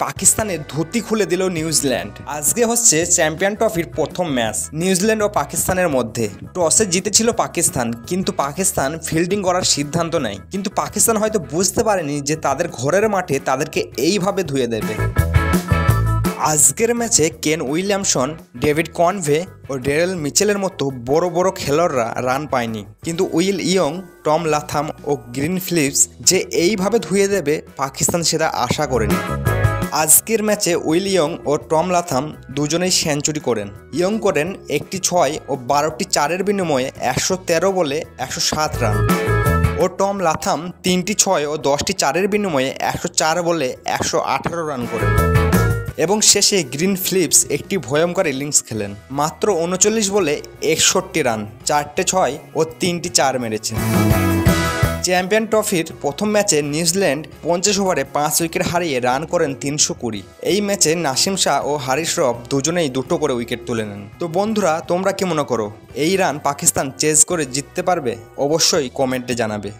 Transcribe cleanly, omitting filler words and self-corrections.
পাকিস্তানের ধুতি খুলে দিল নিউজিল্যান্ড। আজকে হচ্ছে চ্যাম্পিয়ন ট্রফির প্রথম ম্যাচ নিউজিল্যান্ড ও পাকিস্তানের মধ্যে। টসে জিতেছিল পাকিস্তান, কিন্তু পাকিস্তান ফিল্ডিং করার সিদ্ধান্ত নেয়। কিন্তু পাকিস্তান হয়তো বুঝতে পারেনি যে তাদের ঘরের মাঠে তাদেরকে এইভাবে ধুয়ে দেবে। আজকের ম্যাচে কেন উইলিয়ামসন, ডেভিড কনভে ও ডেরেল মিচেলের মতো বড় বড় খেলোয়াড়রা রান পায়নি, কিন্তু উইল ইয়ং, টম লাথাম ও গ্রিন ফিলিপস যে এইভাবে ধুয়ে দেবে পাকিস্তান সেটা আশা করেনি। আজকের ম্যাচে উইল ইয়ং ও টম লাথাম দুজনেই সেঞ্চুরি করেন। ইয়ং করেন একটি 6 ও 12টি 4-এর বিনিময়ে 113 বলে 107 রান, ও টম লাথাম 3টি 6 ও 10টি 4-এর বিনিময়ে 104 বলে 118 রান করেন। এবং শেষে গ্রিন ফিলিপস একটি ভয়ঙ্কর ইনিংস খেলেন। মাত্র 39 বলে 61 রান, 4টে 6 ও 3টি 4 মেরেছেন। চ্যাম্পিয়ন ট্রফির প্রথম ম্যাচে নিউজিল্যান্ড 50 ওভারে 5 উইকেট হারিয়ে রান করেন 320। এই ম্যাচে নাসিম শাহ ও হারিস রফ দুজনেই 2টো করে উইকেট তুলে নেন। তো বন্ধুরা, তোমরা কি মনে করো এই রান পাকিস্তান চেজ করে জিততে পারবে? অবশ্যই কমেন্টে জানাবে।